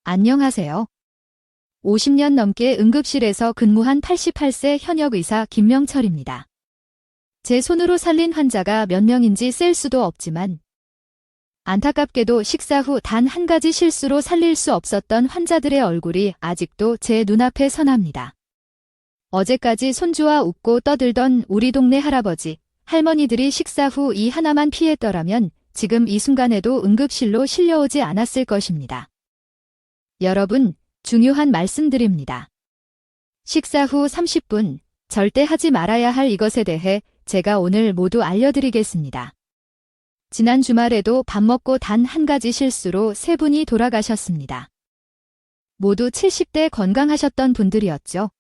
안녕하세요. 50년 넘게 응급실에서 근무한 88세 현역 의사 김명철입니다. 제 손으로 살린 환자가 몇 명인지 셀 수도 없지만 안타깝게도 식사 후 단 한 가지 실수로 살릴 수 없었던 환자들의 얼굴이 아직도 제 눈앞에 선합니다. 어제까지 손주와 웃고 떠들던 우리 동네 할아버지, 할머니들이 식사 후 이 하나만 피했더라면 지금 이 순간에도 응급실로 실려오지 않았을 것입니다. 여러분, 중요한 말씀드립니다. 식사 후 30분, 절대 하지 말아야 할 이것에 대해 제가 오늘 모두 알려드리겠습니다. 지난 주말에도 밥 먹고 단 한 가지 실수로 3분이 돌아가셨습니다. 모두 70대 건강하셨던 분들이었죠.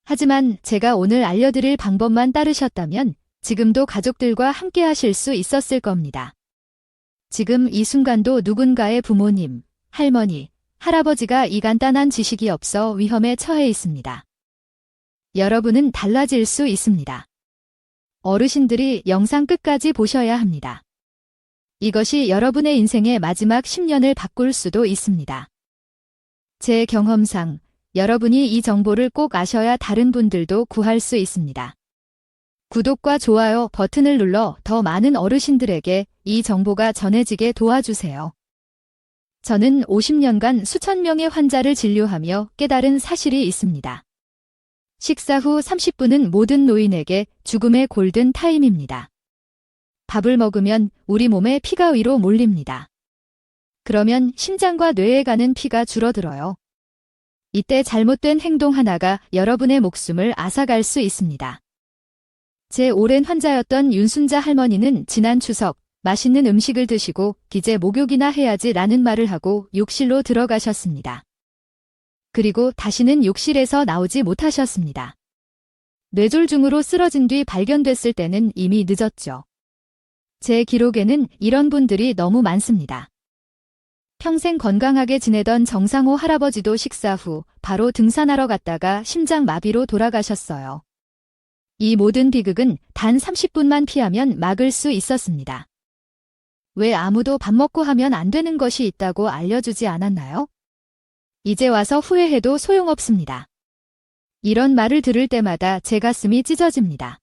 하지만 제가 오늘 알려드릴 방법만 따르셨다면 지금도 가족들과 함께 하실 수 있었을 겁니다. 지금 이 순간도 누군가의 부모님, 할머니, 할아버지가 이 간단한 지식이 없어 위험에 처해 있습니다. 여러분은 달라질 수 있습니다. 어르신들이 영상 끝까지 보셔야 합니다. 이것이 여러분의 인생의 마지막 10년을 바꿀 수도 있습니다. 제 경험상 여러분이 이 정보를 꼭 아셔야 다른 분들도 구할 수 있습니다. 구독과 좋아요 버튼을 눌러 더 많은 어르신들에게 이 정보가 전해지게 도와주세요. 저는 50년간 수천 명의 환자를 진료하며 깨달은 사실이 있습니다. 식사 후 30분은 모든 노인에게 죽음의 골든 타임입니다. 밥을 먹으면 우리 몸에 피가 위로 몰립니다. 그러면 심장과 뇌에 가는 피가 줄어들어요. 이때 잘못된 행동 하나가 여러분의 목숨을 앗아갈 수 있습니다. 제 오랜 환자였던 윤순자 할머니는 지난 추석 맛있는 음식을 드시고 이제 목욕이나 해야지 라는 말을 하고 욕실로 들어가셨습니다. 그리고 다시는 욕실에서 나오지 못하셨습니다. 뇌졸중으로 쓰러진 뒤 발견됐을 때는 이미 늦었죠. 제 기록에는 이런 분들이 너무 많습니다. 평생 건강하게 지내던 정상호 할아버지도 식사 후 바로 등산하러 갔다가 심장마비로 돌아가셨어요. 이 모든 비극은 단 30분만 피하면 막을 수 있었습니다. 왜 아무도 밥 먹고 하면 안 되는 것이 있다고 알려주지 않았나요? 이제 와서 후회해도 소용없습니다. 이런 말을 들을 때마다 제 가슴이 찢어집니다.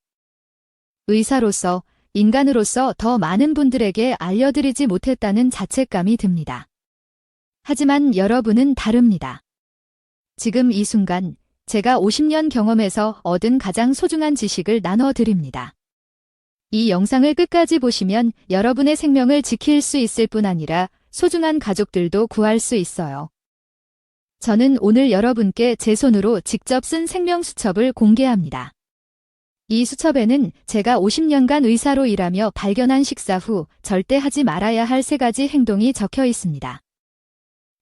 의사로서, 인간으로서 더 많은 분들에게 알려드리지 못했다는 자책감이 듭니다. 하지만 여러분은 다릅니다. 지금 이 순간 제가 50년 경험에서 얻은 가장 소중한 지식을 나눠드립니다. 이 영상을 끝까지 보시면 여러분의 생명을 지킬 수 있을 뿐 아니라 소중한 가족들도 구할 수 있어요. 저는 오늘 여러분께 제 손으로 직접 쓴 생명수첩을 공개합니다. 이 수첩에는 제가 50년간 의사로 일하며 발견한 식사 후 절대 하지 말아야 할 3가지 행동이 적혀 있습니다.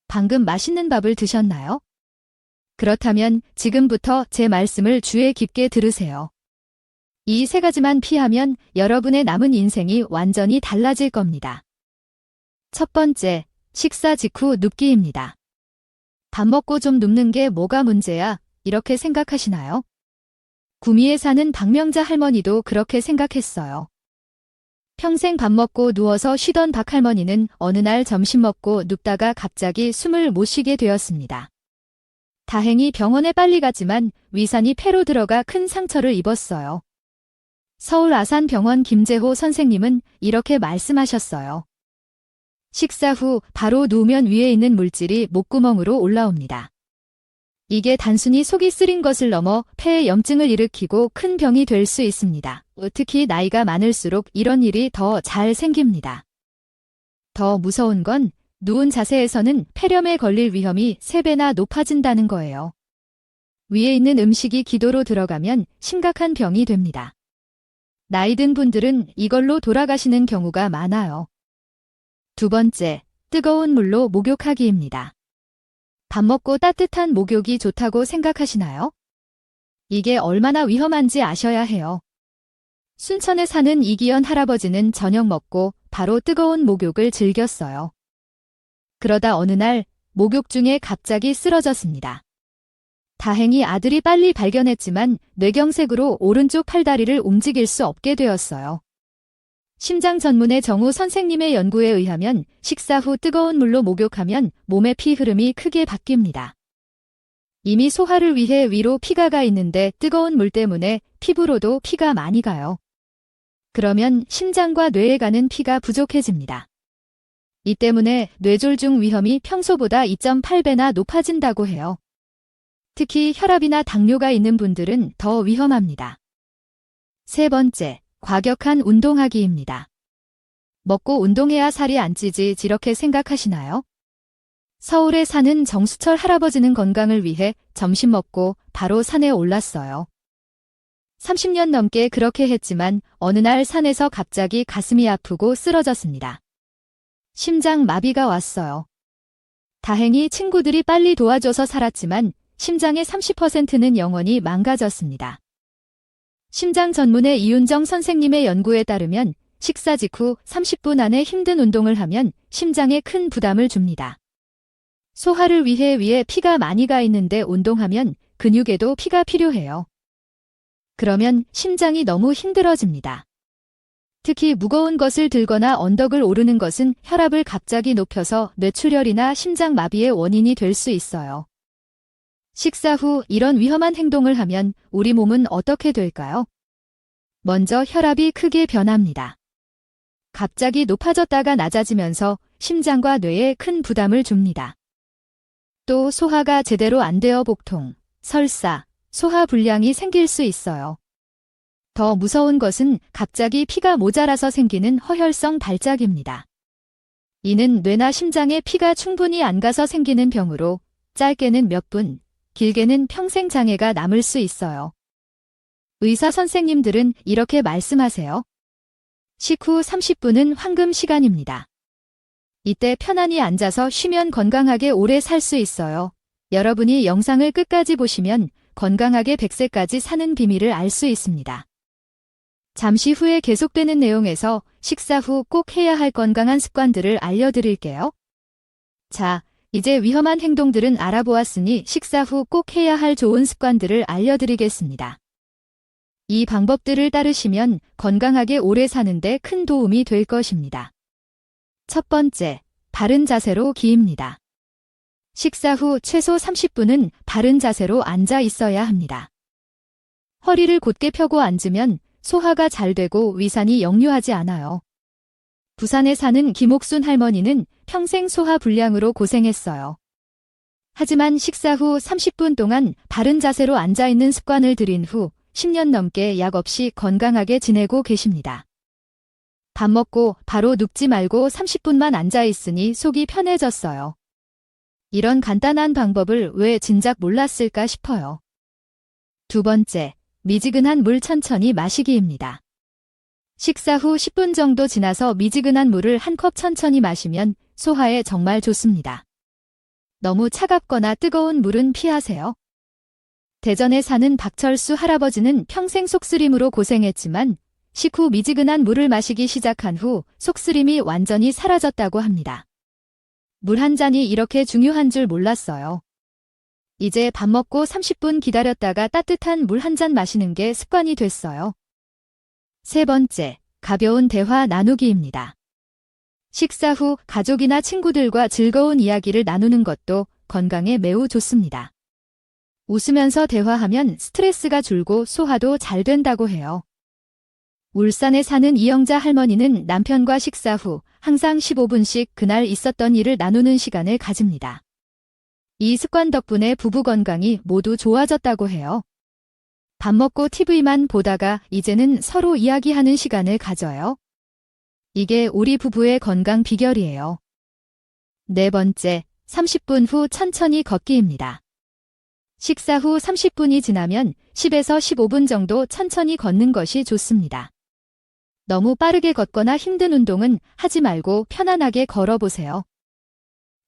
방금 맛있는 밥을 드셨나요? 그렇다면 지금부터 제 말씀을 주의 깊게 들으세요. 이 3가지만 피하면 여러분의 남은 인생이 완전히 달라질 겁니다. 첫 번째, 식사 직후 눕기입니다. 밥 먹고 좀 눕는 게 뭐가 문제야? 이렇게 생각하시나요? 구미에 사는 박명자 할머니도 그렇게 생각했어요. 평생 밥 먹고 누워서 쉬던 박 할머니는 어느 날 점심 먹고 눕다가 갑자기 숨을 못 쉬게 되었습니다. 다행히 병원에 빨리 갔지만 위산이 폐로 들어가 큰 상처를 입었어요. 서울 아산병원 김재호 선생님은 이렇게 말씀하셨어요. 식사 후 바로 누우면 위에 있는 물질이 목구멍으로 올라옵니다. 이게 단순히 속이 쓰린 것을 넘어 폐에 염증을 일으키고 큰 병이 될 수 있습니다. 특히 나이가 많을수록 이런 일이 더 잘 생깁니다. 더 무서운 건 누운 자세에서는 폐렴에 걸릴 위험이 3배나 높아진다는 거예요. 위에 있는 음식이 기도로 들어가면 심각한 병이 됩니다. 나이 든 분들은 이걸로 돌아가시는 경우가 많아요. 두 번째, 뜨거운 물로 목욕하기입니다. 밥 먹고 따뜻한 목욕이 좋다고 생각하시나요? 이게 얼마나 위험한지 아셔야 해요. 순천에 사는 이기현 할아버지는 저녁 먹고 바로 뜨거운 목욕을 즐겼어요. 그러다 어느 날 목욕 중에 갑자기 쓰러졌습니다. 다행히 아들이 빨리 발견했지만 뇌경색으로 오른쪽 팔다리를 움직일 수 없게 되었어요. 심장 전문의 정우 선생님의 연구에 의하면 식사 후 뜨거운 물로 목욕하면 몸의 피 흐름이 크게 바뀝니다. 이미 소화를 위해 위로 피가 가 있는데 뜨거운 물 때문에 피부로도 피가 많이 가요. 그러면 심장과 뇌에 가는 피가 부족해집니다. 이 때문에 뇌졸중 위험이 평소보다 2.8배나 높아진다고 해요. 특히 혈압이나 당뇨가 있는 분들은 더 위험합니다. 세 번째, 과격한 운동하기입니다. 먹고 운동해야 살이 안 찌지 이렇게 생각하시나요? 서울에 사는 정수철 할아버지는 건강을 위해 점심 먹고 바로 산에 올랐어요. 30년 넘게 그렇게 했지만 어느 날 산에서 갑자기 가슴이 아프고 쓰러졌습니다. 심장 마비가 왔어요. 다행히 친구들이 빨리 도와줘서 살았지만 심장의 30%는 영원히 망가졌습니다. 심장 전문의 이윤정 선생님의 연구에 따르면 식사 직후 30분 안에 힘든 운동을 하면 심장에 큰 부담을 줍니다. 소화를 위해 위에 피가 많이 가 있는데 운동하면 근육에도 피가 필요해요. 그러면 심장이 너무 힘들어집니다. 특히 무거운 것을 들거나 언덕을 오르는 것은 혈압을 갑자기 높여서 뇌출혈이나 심장마비의 원인이 될 수 있어요. 식사 후 이런 위험한 행동을 하면 우리 몸은 어떻게 될까요? 먼저 혈압이 크게 변합니다. 갑자기 높아졌다가 낮아지면서 심장과 뇌에 큰 부담을 줍니다. 또 소화가 제대로 안 되어 복통, 설사, 소화불량이 생길 수 있어요. 더 무서운 것은 갑자기 피가 모자라서 생기는 허혈성 발작입니다. 이는 뇌나 심장에 피가 충분히 안 가서 생기는 병으로 짧게는 몇 분, 길게는 평생 장애가 남을 수 있어요. 의사 선생님들은 이렇게 말씀하세요. 식후 30분은 황금 시간입니다. 이때 편안히 앉아서 쉬면 건강하게 오래 살 수 있어요. 여러분이 영상을 끝까지 보시면 건강하게 100세까지 사는 비밀을 알 수 있습니다. 잠시 후에 계속되는 내용에서 식사 후 꼭 해야 할 건강한 습관들을 알려드릴게요. 자, 이제 위험한 행동들은 알아보았으니 식사 후 꼭 해야 할 좋은 습관들을 알려드리겠습니다. 이 방법들을 따르시면 건강하게 오래 사는데 큰 도움이 될 것입니다. 첫 번째, 바른 자세로 기입니다. 식사 후 최소 30분은 바른 자세로 앉아 있어야 합니다. 허리를 곧게 펴고 앉으면 소화가 잘 되고 위산이 역류하지 않아요. 부산에 사는 김옥순 할머니는 평생 소화 불량으로 고생했어요. 하지만 식사 후 30분 동안 바른 자세로 앉아있는 습관을 들인 후 10년 넘게 약 없이 건강하게 지내고 계십니다. 밥 먹고 바로 눕지 말고 30분만 앉아있으니 속이 편해졌어요. 이런 간단한 방법을 왜 진작 몰랐을까 싶어요. 두 번째, 미지근한 물 천천히 마시기입니다. 식사 후 10분 정도 지나서 미지근한 물을 한 컵 천천히 마시면 소화에 정말 좋습니다. 너무 차갑거나 뜨거운 물은 피하세요. 대전에 사는 박철수 할아버지는 평생 속쓰림으로 고생했지만 식후 미지근한 물을 마시기 시작한 후 속쓰림이 완전히 사라졌다고 합니다. 물 한 잔이 이렇게 중요한 줄 몰랐어요. 이제 밥 먹고 30분 기다렸다가 따뜻한 물 한 잔 마시는 게 습관이 됐어요. 세 번째, 가벼운 대화 나누기입니다. 식사 후 가족이나 친구들과 즐거운 이야기를 나누는 것도 건강에 매우 좋습니다. 웃으면서 대화하면 스트레스가 줄고 소화도 잘 된다고 해요. 울산에 사는 이영자 할머니는 남편과 식사 후 항상 15분씩 그날 있었던 일을 나누는 시간을 가집니다. 이 습관 덕분에 부부 건강이 모두 좋아졌다고 해요. 밥 먹고 TV만 보다가 이제는 서로 이야기하는 시간을 가져요. 이게 우리 부부의 건강 비결이에요. 네 번째, 30분 후 천천히 걷기입니다. 식사 후 30분이 지나면 10에서 15분 정도 천천히 걷는 것이 좋습니다. 너무 빠르게 걷거나 힘든 운동은 하지 말고 편안하게 걸어보세요.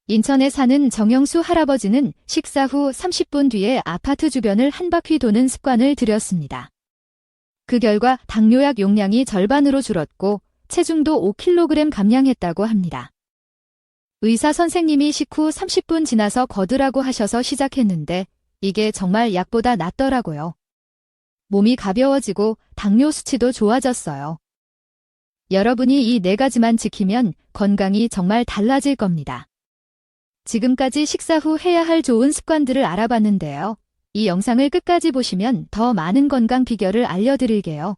인천에 사는 정영수 할아버지는 식사 후 30분 뒤에 아파트 주변을 한 바퀴 도는 습관을 들였습니다. 그 결과 당뇨약 용량이 절반으로 줄었고 체중도 5kg 감량했다고 합니다. 의사 선생님이 식후 30분 지나서 걷으라고 하셔서 시작했는데 이게 정말 약보다 낫더라고요. 몸이 가벼워지고 당뇨 수치도 좋아졌어요. 여러분이 이 4가지만 지키면 건강이 정말 달라질 겁니다. 지금까지 식사 후 해야 할 좋은 습관들을 알아봤는데요. 이 영상을 끝까지 보시면 더 많은 건강 비결을 알려드릴게요.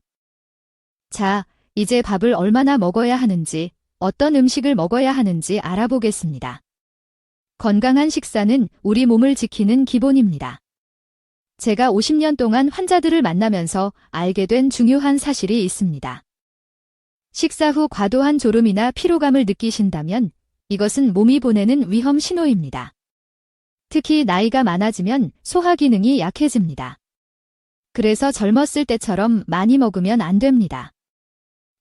자, 이제 밥을 얼마나 먹어야 하는지, 어떤 음식을 먹어야 하는지 알아보겠습니다. 건강한 식사는 우리 몸을 지키는 기본입니다. 제가 50년 동안 환자들을 만나면서 알게 된 중요한 사실이 있습니다. 식사 후 과도한 졸음이나 피로감을 느끼신다면 이것은 몸이 보내는 위험 신호입니다. 특히 나이가 많아지면 소화 기능이 약해집니다. 그래서 젊었을 때처럼 많이 먹으면 안 됩니다.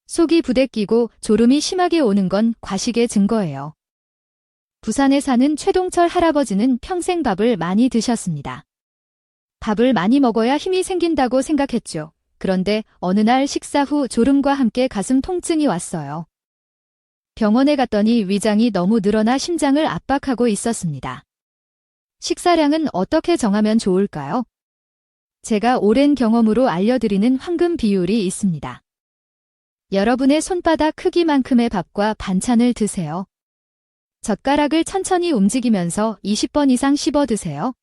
속이 부대끼고 졸음이 심하게 오는 건 과식의 증거예요. 부산에 사는 최동철 할아버지는 평생 밥을 많이 드셨습니다. 밥을 많이 먹어야 힘이 생긴다고 생각했죠. 그런데 어느 날 식사 후 졸음과 함께 가슴 통증이 왔어요. 병원에 갔더니 위장이 너무 늘어나 심장을 압박하고 있었습니다. 식사량은 어떻게 정하면 좋을까요? 제가 오랜 경험으로 알려드리는 황금 비율이 있습니다. 여러분의 손바닥 크기만큼의 밥과 반찬을 드세요. 젓가락을 천천히 움직이면서 20번 이상 씹어 드세요.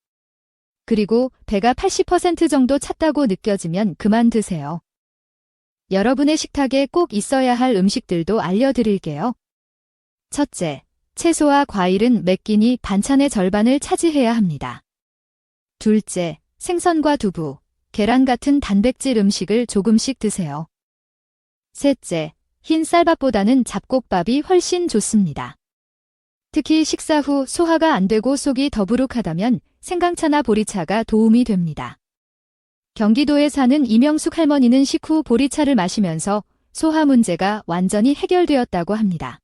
그리고 배가 80% 정도 찼다고 느껴지면 그만 드세요. 여러분의 식탁에 꼭 있어야 할 음식들도 알려드릴게요. 첫째, 채소와 과일은 몇 끼니 반찬의 절반을 차지해야 합니다. 둘째, 생선과 두부, 계란 같은 단백질 음식을 조금씩 드세요. 셋째, 흰 쌀밥보다는 잡곡밥이 훨씬 좋습니다. 특히 식사 후 소화가 안 되고 속이 더부룩하다면 생강차나 보리차가 도움이 됩니다. 경기도에 사는 이명숙 할머니는 식후 보리차를 마시면서 소화 문제가 완전히 해결되었다고 합니다.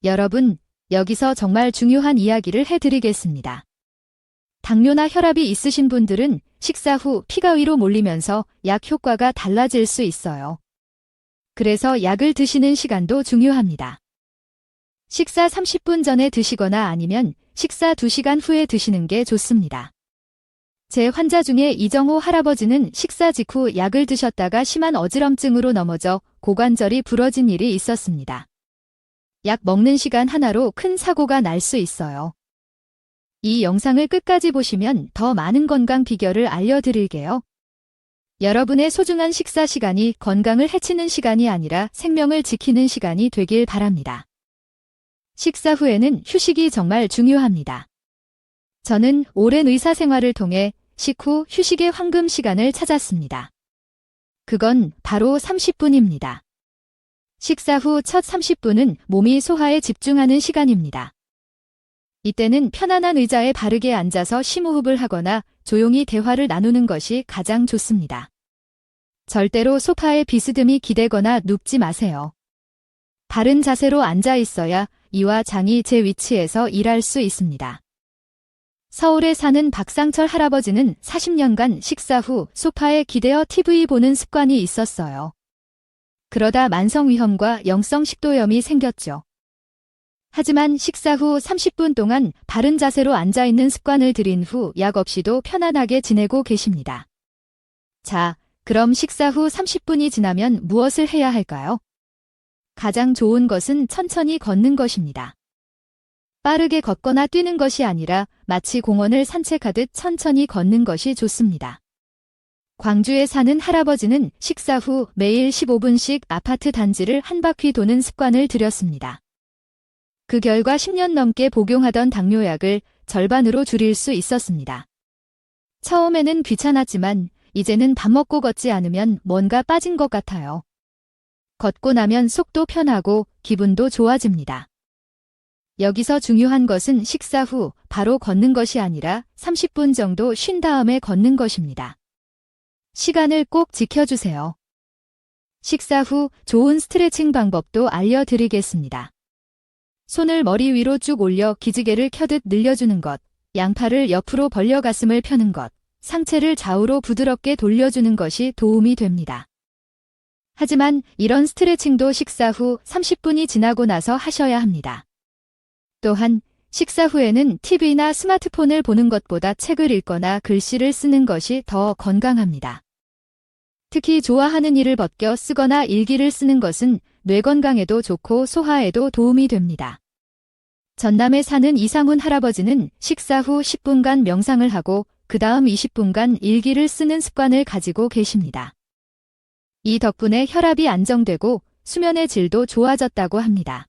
여러분, 여기서 정말 중요한 이야기를 해드리겠습니다. 당뇨나 혈압이 있으신 분들은 식사 후 피가 위로 몰리면서 약 효과가 달라질 수 있어요. 그래서 약을 드시는 시간도 중요합니다. 식사 30분 전에 드시거나 아니면 식사 2시간 후에 드시는 게 좋습니다. 제 환자 중에 이정호 할아버지는 식사 직후 약을 드셨다가 심한 어지럼증으로 넘어져 고관절이 부러진 일이 있었습니다. 약 먹는 시간 하나로 큰 사고가 날 수 있어요. 이 영상을 끝까지 보시면 더 많은 건강 비결을 알려드릴게요. 여러분의 소중한 식사 시간이 건강을 해치는 시간이 아니라 생명을 지키는 시간이 되길 바랍니다. 식사 후에는 휴식이 정말 중요합니다. 저는 오랜 의사 생활을 통해 식후 휴식의 황금 시간을 찾았습니다. 그건 바로 30분입니다. 식사 후 첫 30분은 몸이 소화에 집중하는 시간입니다. 이때는 편안한 의자에 바르게 앉아서 심호흡을 하거나 조용히 대화를 나누는 것이 가장 좋습니다. 절대로 소파에 비스듬히 기대거나 눕지 마세요. 바른 자세로 앉아 있어야 이와 장이 제 위치에서 일할 수 있습니다. 서울에 사는 박상철 할아버지는 40년간 식사 후 소파에 기대어 TV 보는 습관이 있었어요. 그러다 만성위염과 영성 식도염이 생겼죠. 하지만 식사 후 30분 동안 바른 자세로 앉아있는 습관을 들인 후 약 없이도 편안하게 지내고 계십니다. 자, 그럼 식사 후 30분이 지나면 무엇을 해야 할까요? 가장 좋은 것은 천천히 걷는 것입니다. 빠르게 걷거나 뛰는 것이 아니라 마치 공원을 산책하듯 천천히 걷는 것이 좋습니다. 광주에 사는 할아버지는 식사 후 매일 15분씩 아파트 단지를 한 바퀴 도는 습관을 들였습니다. 그 결과 10년 넘게 복용하던 당뇨약을 절반으로 줄일 수 있었습니다. 처음에는 귀찮았지만 이제는 밥 먹고 걷지 않으면 뭔가 빠진 것 같아요. 걷고 나면 속도 편하고 기분도 좋아집니다. 여기서 중요한 것은 식사 후 바로 걷는 것이 아니라 30분 정도 쉰 다음에 걷는 것입니다. 시간을 꼭 지켜주세요. 식사 후 좋은 스트레칭 방법도 알려드리겠습니다. 손을 머리 위로 쭉 올려 기지개를 켜듯 늘려주는 것, 양팔을 옆으로 벌려 가슴을 펴는 것, 상체를 좌우로 부드럽게 돌려주는 것이 도움이 됩니다. 하지만 이런 스트레칭도 식사 후 30분이 지나고 나서 하셔야 합니다. 또한 식사 후에는 TV나 스마트폰을 보는 것보다 책을 읽거나 글씨를 쓰는 것이 더 건강합니다. 특히 좋아하는 일을 벗겨 쓰거나 일기를 쓰는 것은 뇌 건강에도 좋고 소화에도 도움이 됩니다. 전남에 사는 이상훈 할아버지는 식사 후 10분간 명상을 하고 그 다음 20분간 일기를 쓰는 습관을 가지고 계십니다. 이 덕분에 혈압이 안정되고 수면의 질도 좋아졌다고 합니다.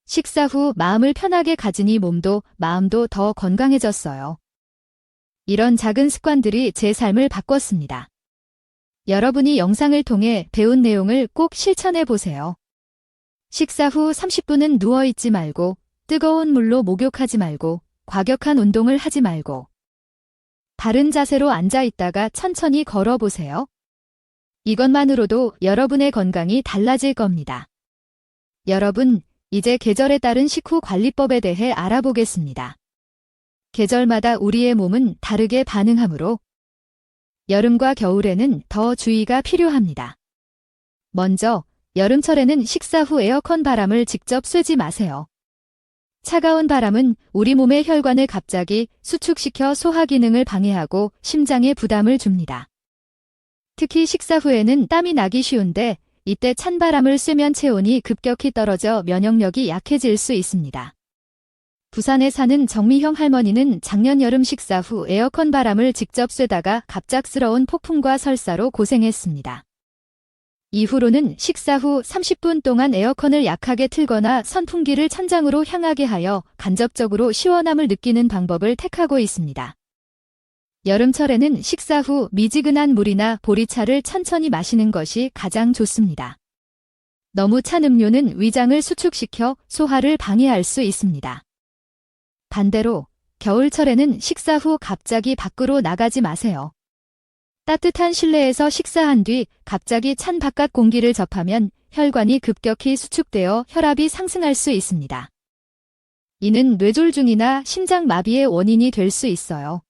식사 후 마음을 편하게 가지니 몸도 마음도 더 건강해졌어요. 이런 작은 습관들이 제 삶을 바꿨습니다. 여러분이 영상을 통해 배운 내용을 꼭 실천해 보세요. 식사 후 30분은 누워있지 말고 뜨거운 물로 목욕하지 말고 과격한 운동을 하지 말고 바른 자세로 앉아 있다가 천천히 걸어보세요. 이것만으로도 여러분의 건강이 달라질 겁니다. 여러분, 이제 계절에 따른 식후 관리법에 대해 알아보겠습니다. 계절마다 우리의 몸은 다르게 반응하므로 여름과 겨울에는 더 주의가 필요합니다. 먼저, 여름철에는 식사 후 에어컨 바람을 직접 쐬지 마세요. 차가운 바람은 우리 몸의 혈관을 갑자기 수축시켜 소화 기능을 방해하고 심장에 부담을 줍니다. 특히 식사 후에는 땀이 나기 쉬운데 이때 찬바람을 쐬면 체온이 급격히 떨어져 면역력이 약해질 수 있습니다. 부산에 사는 정미형 할머니는 작년 여름 식사 후 에어컨 바람을 직접 쐬다가 갑작스러운 폭풍과 설사로 고생했습니다. 이후로는 식사 후 30분 동안 에어컨을 약하게 틀거나 선풍기를 천장으로 향하게 하여 간접적으로 시원함을 느끼는 방법을 택하고 있습니다. 여름철에는 식사 후 미지근한 물이나 보리차를 천천히 마시는 것이 가장 좋습니다. 너무 찬 음료는 위장을 수축시켜 소화를 방해할 수 있습니다. 반대로 겨울철에는 식사 후 갑자기 밖으로 나가지 마세요. 따뜻한 실내에서 식사한 뒤 갑자기 찬 바깥 공기를 접하면 혈관이 급격히 수축되어 혈압이 상승할 수 있습니다. 이는 뇌졸중이나 심장마비의 원인이 될 수 있어요.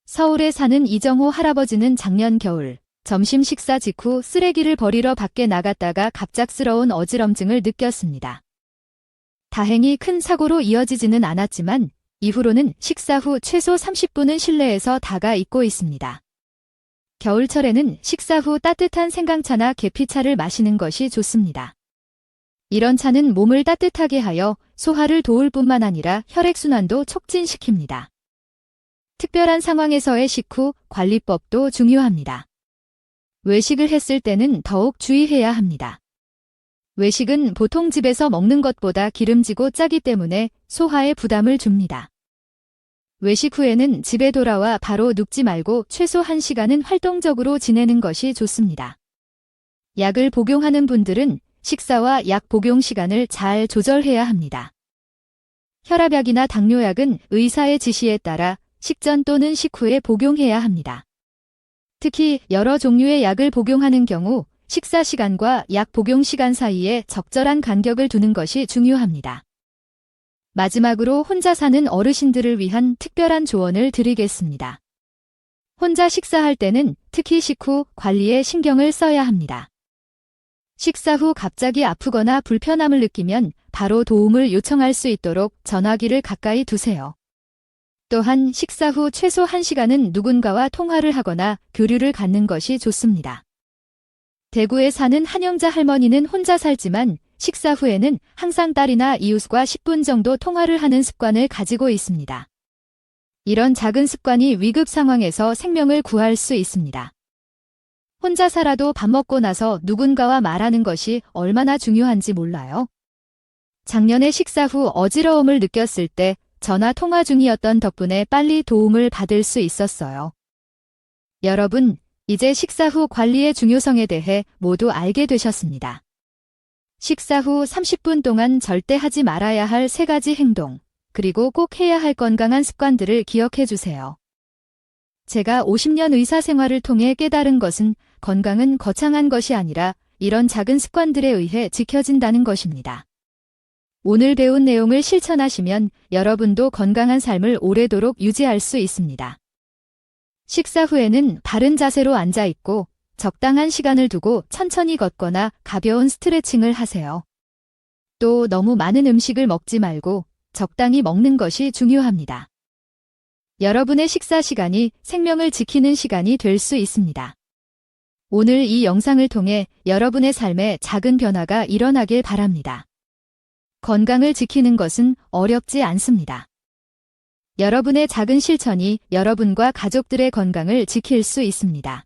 서울에 사는 이정호 할아버지는 작년 겨울 점심 식사 직후 쓰레기를 버리러 밖에 나갔다가 갑작스러운 어지럼증을 느꼈습니다. 다행히 큰 사고로 이어지지는 않았지만 이후로는 식사 후 최소 30분은 실내에서 다가 있고 있습니다. 겨울철에는 식사 후 따뜻한 생강차나 계피차를 마시는 것이 좋습니다. 이런 차는 몸을 따뜻하게 하여 소화를 도울 뿐만 아니라 혈액순환도 촉진시킵니다. 특별한 상황에서의 식후 관리법도 중요합니다. 외식을 했을 때는 더욱 주의해야 합니다. 외식은 보통 집에서 먹는 것보다 기름지고 짜기 때문에 소화에 부담을 줍니다. 외식 후에는 집에 돌아와 바로 눕지 말고 최소 1시간은 활동적으로 지내는 것이 좋습니다. 약을 복용하는 분들은 식사와 약 복용 시간을 잘 조절해야 합니다. 혈압약이나 당뇨약은 의사의 지시에 따라 식전 또는 식후에 복용해야 합니다. 특히 여러 종류의 약을 복용하는 경우 식사 시간과 약 복용 시간 사이에 적절한 간격을 두는 것이 중요합니다. 마지막으로 혼자 사는 어르신들을 위한 특별한 조언을 드리겠습니다. 혼자 식사할 때는 특히 식후 관리에 신경을 써야 합니다. 식사 후 갑자기 아프거나 불편함을 느끼면 바로 도움을 요청할 수 있도록 전화기를 가까이 두세요. 또한 식사 후 최소 1시간은 누군가와 통화를 하거나 교류를 갖는 것이 좋습니다. 대구에 사는 한영자 할머니는 혼자 살지만 식사 후에는 항상 딸이나 이웃과 10분 정도 통화를 하는 습관을 가지고 있습니다. 이런 작은 습관이 위급 상황에서 생명을 구할 수 있습니다. 혼자 살아도 밥 먹고 나서 누군가와 말하는 것이 얼마나 중요한지 몰라요? 작년에 식사 후 어지러움을 느꼈을 때 전화 통화 중이었던 덕분에 빨리 도움을 받을 수 있었어요. 여러분, 이제 식사 후 관리의 중요성에 대해 모두 알게 되셨습니다. 식사 후 30분 동안 절대 하지 말아야 할 3가지 행동, 그리고 꼭 해야 할 건강한 습관들을 기억해 주세요. 제가 50년 의사 생활을 통해 깨달은 것은 건강은 거창한 것이 아니라 이런 작은 습관들에 의해 지켜진다는 것입니다. 오늘 배운 내용을 실천하시면 여러분도 건강한 삶을 오래도록 유지할 수 있습니다. 식사 후에는 바른 자세로 앉아 있고 적당한 시간을 두고 천천히 걷거나 가벼운 스트레칭을 하세요. 또 너무 많은 음식을 먹지 말고 적당히 먹는 것이 중요합니다. 여러분의 식사 시간이 생명을 지키는 시간이 될 수 있습니다. 오늘 이 영상을 통해 여러분의 삶에 작은 변화가 일어나길 바랍니다. 건강을 지키는 것은 어렵지 않습니다. 여러분의 작은 실천이 여러분과 가족들의 건강을 지킬 수 있습니다.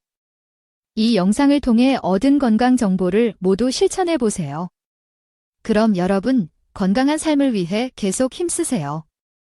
이 영상을 통해 얻은 건강 정보를 모두 실천해 보세요. 그럼 여러분, 건강한 삶을 위해 계속 힘쓰세요.